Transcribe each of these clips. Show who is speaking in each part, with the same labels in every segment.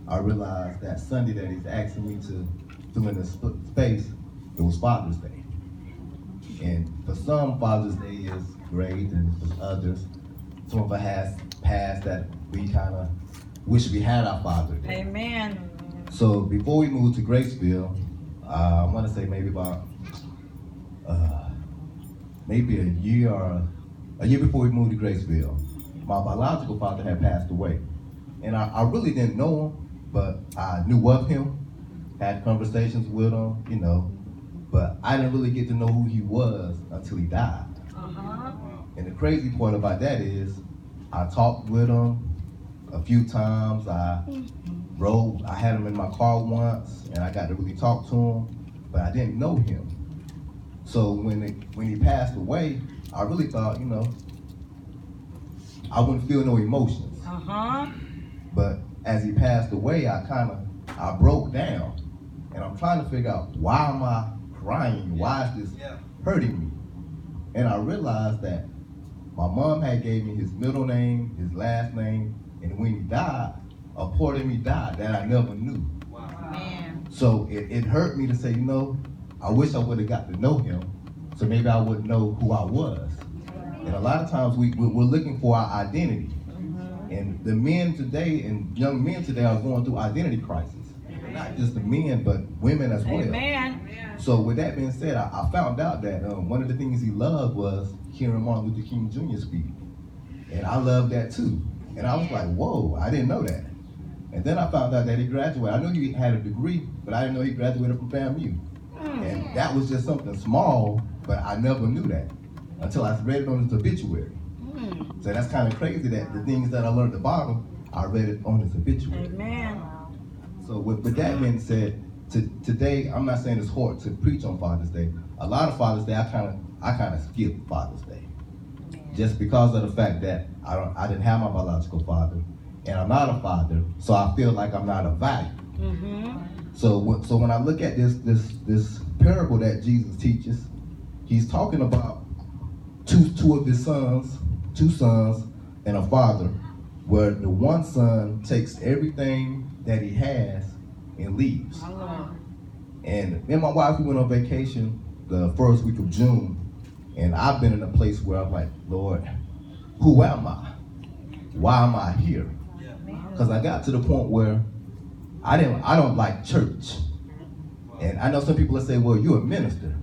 Speaker 1: I realized that Sunday that he's asking me to fill in this space, it was Father's Day. And for some, Father's Day is great, and for others, some of us has passed that we kind of wish we had our Father's Day.
Speaker 2: Amen.
Speaker 1: So before we moved to Graceville, I want to say maybe about maybe a year before we moved to Graceville, my biological father had passed away. And I really didn't know him, but I knew of him, had conversations with him, you know, but I didn't really get to know who he was until he died. And the crazy part about that is I talked with him a few times. I had him in my car once, and I got to really talk to him, but I didn't know him. So when he passed away, I really thought, you know, I wouldn't feel no emotions. But as he passed away, I broke down, and I'm trying to figure out, why am I crying? Why is this hurting me? And I realized that my mom had gave me his middle name, his last name, and when he died, a part of me died that I never knew. So it hurt me to say, you know, I wish I would have got to know him, so maybe I would know who I was. And a lot of times we're looking for our identity. And the men today and young men today are going through identity crisis. Not just the men, but women as well.
Speaker 2: Amen.
Speaker 1: So with that being said, I found out that one of the things he loved was hearing Martin Luther King Jr. speak. And I loved that too. And I was like, whoa, I didn't know that. And then I found out that he graduated. I knew he had a degree, but I didn't know he graduated from FAMU. And that was just something small, but I never knew that until I read it on his obituary. So that's kind of crazy that the things that I learned at the bottom, I read it on his obituary.
Speaker 2: Amen.
Speaker 1: So with that being said, today, I'm not saying it's hard to preach on Father's Day. A lot of Father's Day, I kind of skip Father's Day, just because of the fact that I didn't have my biological father, and I'm not a father, so I feel like I'm not of value. So when I look at this parable that Jesus teaches, he's talking about two of his sons, two sons and a father, where the one son takes everything that he has and leaves. And me and my wife, we went on vacation the first week of June, and I've been in a place where I'm like, Lord, who am I? Why am I here? Because I got to the point where I don't like church. And I know some people will say, well, you're a minister.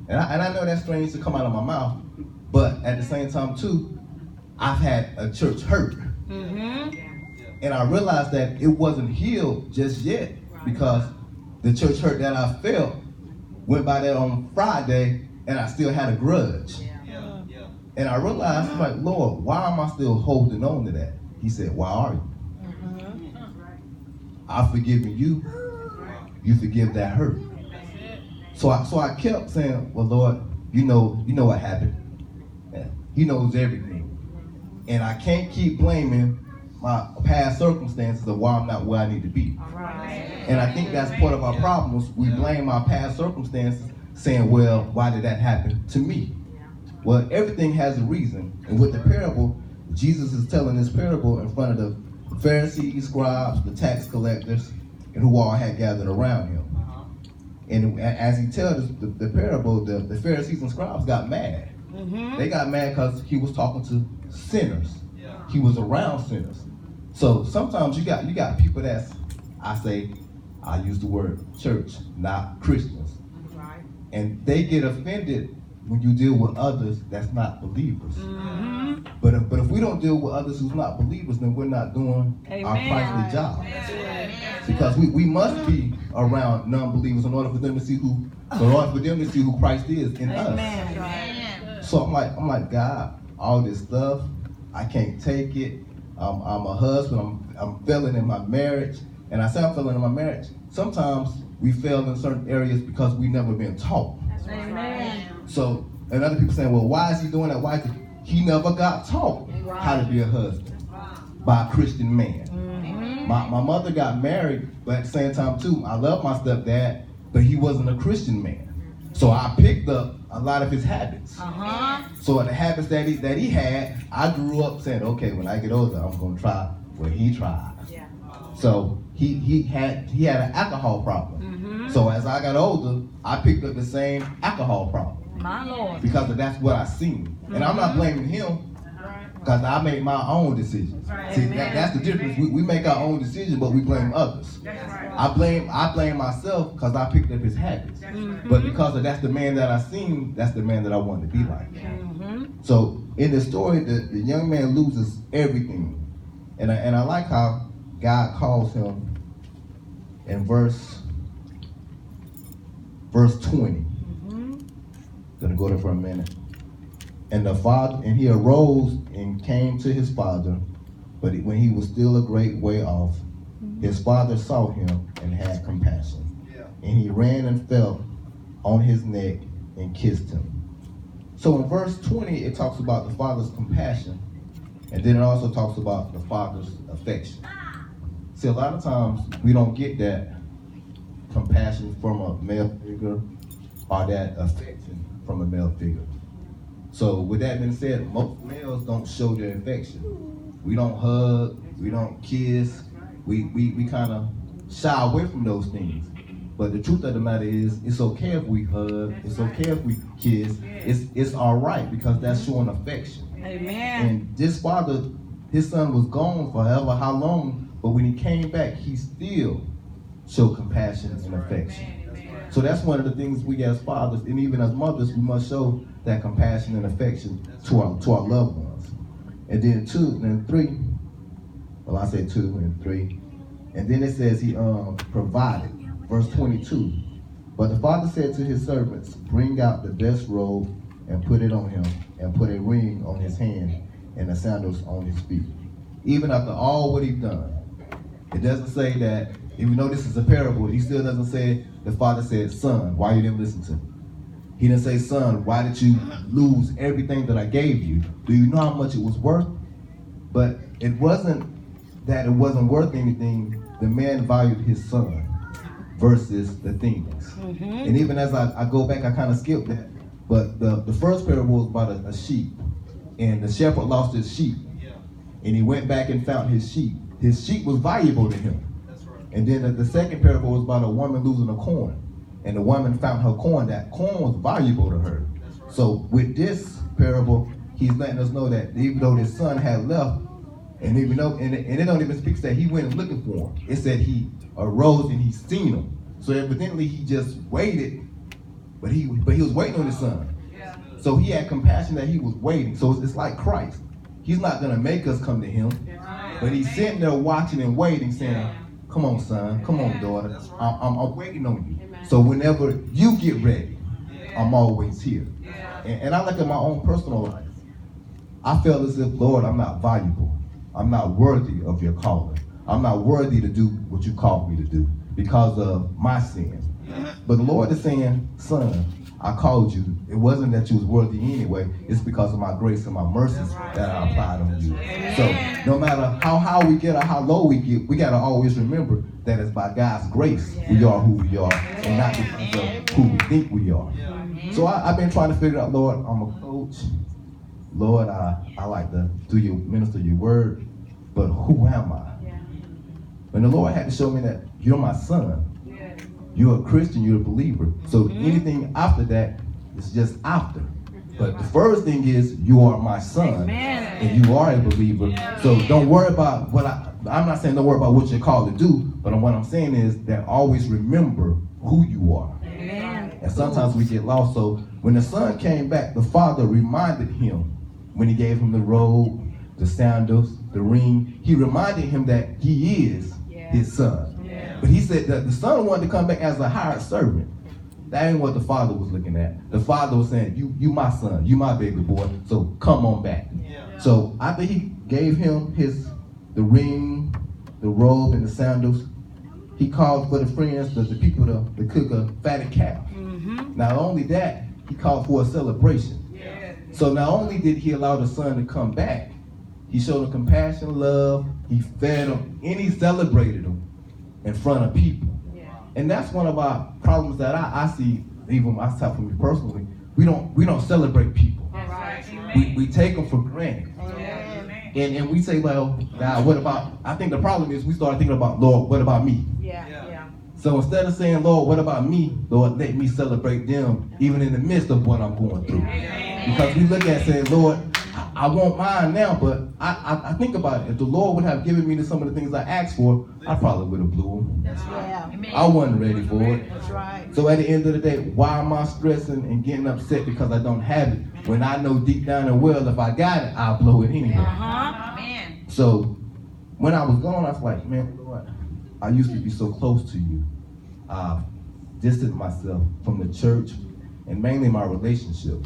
Speaker 1: And I know that's strange to come out of my mouth, but at the same time too, I've had a church hurt. And I realized that it wasn't healed just yet, because the church hurt that I felt went by that on Friday, and I still had a grudge. And I realized, like, Lord, why am I still holding on to that? He said, why are you? I've forgiven you. You forgive that hurt. So I kept saying, well, Lord, you know what happened. He knows everything. And I can't keep blaming my past circumstances of why I'm not where I need to be. And I think that's part of our problems. We blame our past circumstances, saying, well, why did that happen to me? Well, everything has a reason. And with the parable, Jesus is telling this parable in front of the Pharisees, scribes, the tax collectors, and who all had gathered around him. And as he tells the parable, the Pharisees and scribes got mad. They got mad because he was talking to sinners. He was around sinners. So sometimes you got people that's, I use the word church, not Christians. And they get offended when you deal with others that's not believers. But if we don't deal with others who's not believers, then we're not doing our Christly job. Because we must be around non-believers in order for them to see who Christ is in us. So I'm like, God, all this stuff, I can't take it. I'm a husband, I'm failing in my marriage. And I say I'm failing in my marriage. Sometimes we fail in certain areas because we've never been taught. So, and other people saying, well, why is he doing that? Why is he never got taught how to be a husband by a Christian man. My mother got married, but at the same time too, I love my stepdad, but he wasn't a Christian man. So I picked up a lot of his habits. So the habits that he had, I grew up saying, okay, when I get older, I'm gonna try what he tried. So he had an alcohol problem. So as I got older, I picked up the same alcohol problem.
Speaker 2: My Lord.
Speaker 1: Because that's what I seen. And I'm not blaming him, because I made my own decisions. See, that's the difference. We make our own decisions, but we blame others. I blame myself because I picked up his habits. But because that's the man that I seen, that's the man that I wanted to be like. So in the story, the young man loses everything. And I like how God calls him in verse 20. Gonna go there for a minute. And he arose and came to his father, but when he was still a great way off, his father saw him and had compassion. And he ran and fell on his neck and kissed him. So in verse 20, it talks about the father's compassion, and then it also talks about the father's affection. See, a lot of times we don't get that compassion from a male figure or that affection from a male figure. So with that being said, most males don't show their affection. We don't hug, we don't kiss, we kind of shy away from those things. But the truth of the matter is, it's okay if we hug, it's okay if we kiss, it's all right, because that's showing affection.
Speaker 2: Amen.
Speaker 1: And this father, his son was gone forever, how long, but when he came back, he still showed compassion and affection. So that's one of the things we as fathers, and even as mothers, we must show that compassion and affection to our loved ones. And then 2 and 3, well, I say 2 and 3, and then it says he provided. Verse 22, but the father said to his servants, bring out the best robe and put it on him, and put a ring on his hand and the sandals on his feet. Even after all what he's done, it doesn't say that, even though this is a parable, he still doesn't say, the father said, son, why you didn't listen to me? He didn't say, son, why did you lose everything that I gave you? Do you know how much it was worth? But it wasn't that it wasn't worth anything. The man valued his son versus the things. And even as I go back, I kind of skipped that. But the first parable was about a sheep. And the shepherd lost his sheep. And he went back and found his sheep. His sheep was valuable to him. And then the second parable was about a woman losing a coin. And the woman found her coin. That coin was valuable to her. So with this parable, he's letting us know that even though his son had left, and even though, and it don't even speak that he went looking for him. It said he arose and he seen him. So evidently he just waited, but he was waiting on his son. So he had compassion that he was waiting. So it's like Christ. He's not gonna make us come to him, but he's sitting there watching and waiting, saying, come on, son, come on, daughter. I'm waiting on you. So whenever you get ready, I'm always here. And I look at my own personal life. I felt as if, Lord, I'm not valuable. I'm not worthy of your calling. I'm not worthy to do what you called me to do because of my sin. But the Lord is saying, son, I called you. It wasn't that you was worthy anyway. It's because of my grace and my mercies that I applied on you. So no matter how high we get or how low we get, we got to always remember that it's by God's grace we are who we are, and not because of who we think we are. So I've been trying to figure out, Lord, I'm a coach. Lord, I like to minister your word, but who am I? And the Lord had to show me that you're my son. You're a Christian, you're a believer. So anything after that is just after. But the first thing is you are my son, and you are a believer. So don't worry about I'm not saying don't worry about what you're called to do, but what I'm saying is that always remember who you are. And sometimes we get lost. So when the son came back, the father reminded him when he gave him the robe, the sandals, the ring, he reminded him that he is his son. But he said that the son wanted to come back as a hired servant. That ain't what the father was looking at. The father was saying, you my son, you my baby boy, so come on back. So after he gave him the ring, the robe, and the sandals, he called for the friends, the people to cook a fatted calf. Not only that, he called for a celebration. So not only did he allow the son to come back, he showed him compassion, love, he fed him, and he celebrated him in front of people. And that's one of our problems that I see, even myself for me personally. We don't celebrate people. We take them for granted. And we say, well, God, what about, I think the problem is we start thinking about, Lord, what about me? So instead of saying, Lord, what about me? Lord, let me celebrate them even in the midst of what I'm going through. Because we look at saying, Lord, I want mine now, but I think about it. If the Lord would have given me some of the things I asked for, I probably would have blew them.
Speaker 2: That's right.
Speaker 1: I wasn't ready for it.
Speaker 2: That's right.
Speaker 1: So at the end of the day, why am I stressing and getting upset because I don't have it? When I know deep down and well, if I got it, I'll blow it anyway.
Speaker 3: Amen.
Speaker 1: So when I was gone, I was like, man, Lord, I used to be so close to you. Distanced myself from the church and mainly my relationship.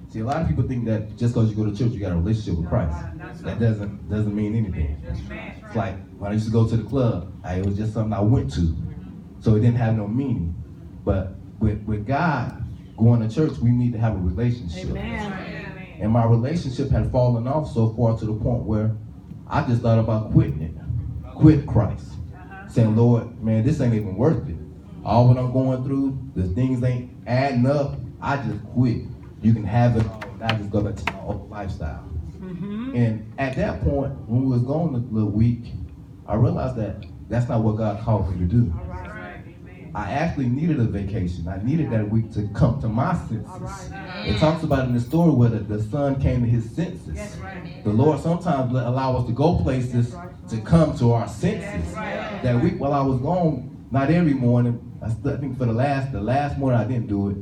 Speaker 1: See, a lot of people think that just because you go to church, you got a relationship with Christ. That doesn't mean anything. It's like when I used to go to the club, it was just something I went to. So it didn't have no meaning. But with God, going to church, we need to have a relationship.
Speaker 2: Amen.
Speaker 1: And my relationship had fallen off so far to the point where I just thought about quitting it. Quit Christ. Saying, Lord, man, this ain't even worth it. All what I'm going through, the things ain't adding up. I just quit. You can have it all. I just go back to my old lifestyle. And at that point, when we was gone a little week, I realized that that's not what God called me to do. I actually needed a vacation. I needed that week to come to my senses. It talks about in the story where the son came to his senses. The Lord sometimes allow us to go places to come to our senses. That week while I was gone, not every morning, I think for the last morning I didn't do it,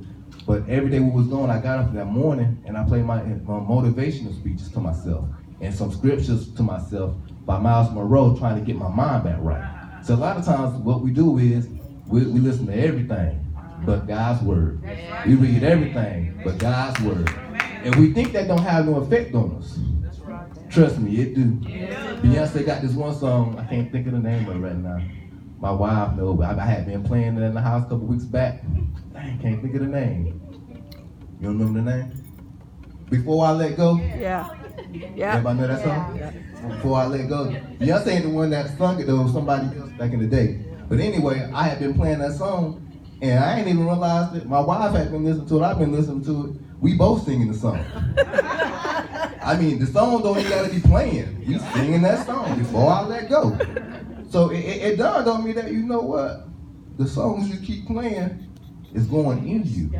Speaker 1: but every day we was gone, I got up in that morning and I played my motivational speeches to myself and some scriptures to myself by Miles Monroe, trying to get my mind back right. So a lot of times what we do is we listen to everything but God's word. We read everything but God's word. And we think that don't have no effect on us. Trust me, it do. Beyonce got this one song, I can't think of the name of it right now. My wife knows, but I had been playing it in the house a couple weeks back. I can't think of the name. You don't remember the name? Before I Let Go?
Speaker 2: Yeah.
Speaker 1: Everybody know that song? Before I Let Go. Beyonce ain't the one that sung it though, somebody else back in the day. But anyway, I had been playing that song, and I ain't even realized it. My wife had been listening to it, I've been listening to it. We both singing the song. I mean, the song don't even gotta be playing. We singing that song, Before I Let Go. So it dawned on me that, you know what? The songs you keep playing is going in you.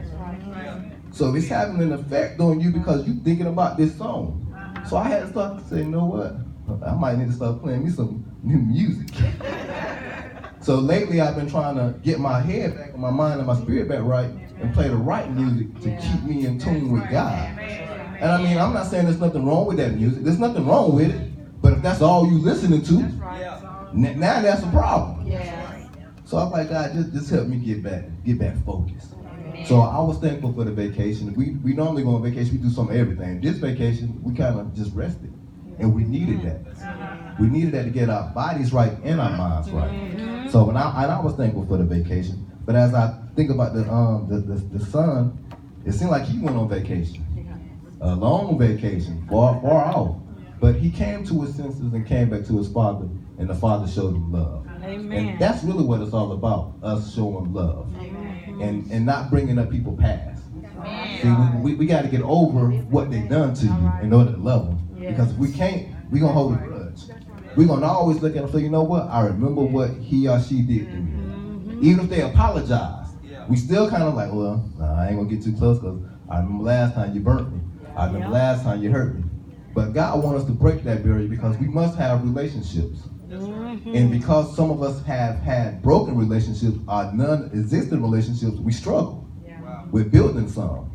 Speaker 1: So it's having an effect on you because you're thinking about this song. So I had to start to say, you know what? I might need to start playing me some new music. So lately I've been trying to get my head back and my mind and my spirit back right and play the right music to keep me in tune with God. And I mean, I'm not saying there's nothing wrong with that music. There's nothing wrong with it. But if that's all you listening to, now that's a problem. So I'm like, God, just help me get back focused. So I was thankful for the vacation. We normally go on vacation, we do some of everything. This vacation, we kind of just rested. And we needed that. We needed that to get our bodies right and our minds right. So I was thankful for the vacation. But as I think about the son, it seemed like he went on vacation. A long vacation, far off. But he came to his senses and came back to his father, and the father showed him love.
Speaker 2: Amen.
Speaker 1: And that's really what it's all about, us showing love. And not bringing up people's past. See, we got to get over what they've done to you in order to love them. Because if we can't, we're going to hold a grudge. We're going to always look at them and say, you know what? I remember what he or she did to me. Even if they apologize, we still kind of like, well, I ain't going to get too close because I remember last time you burnt me. I remember last time you hurt me. But God wants us to break that barrier because we must have relationships. And because some of us have had broken relationships or non-existent relationships, we struggle with building some.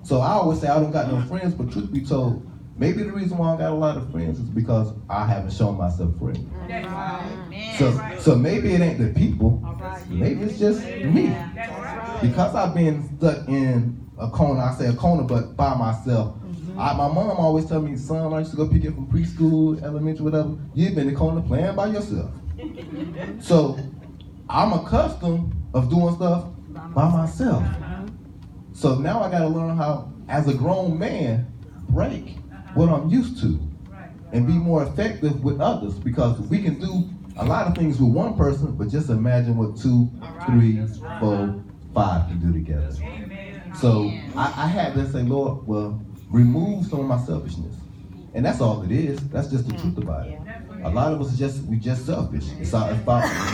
Speaker 1: So I always say I don't got no friends, but truth be told, maybe the reason why I got a lot of friends is because I haven't shown myself friendly. So maybe it ain't the people, maybe it's just me. Because I've been stuck in a corner, I say a corner, but by myself. My mom always tell me, son, I used to go pick up from preschool, elementary, whatever. You've been in the corner playing by yourself. So I'm accustomed of doing stuff by myself. So now I gotta learn how, as a grown man, break what I'm used to and be more effective with others, because we can do a lot of things with one person, but just imagine what 2, 3, 4, 5 can do together. So I had to say, Lord, well, remove some of my selfishness And that's all it is. That's just the truth about it. A lot of us we just selfish. It's our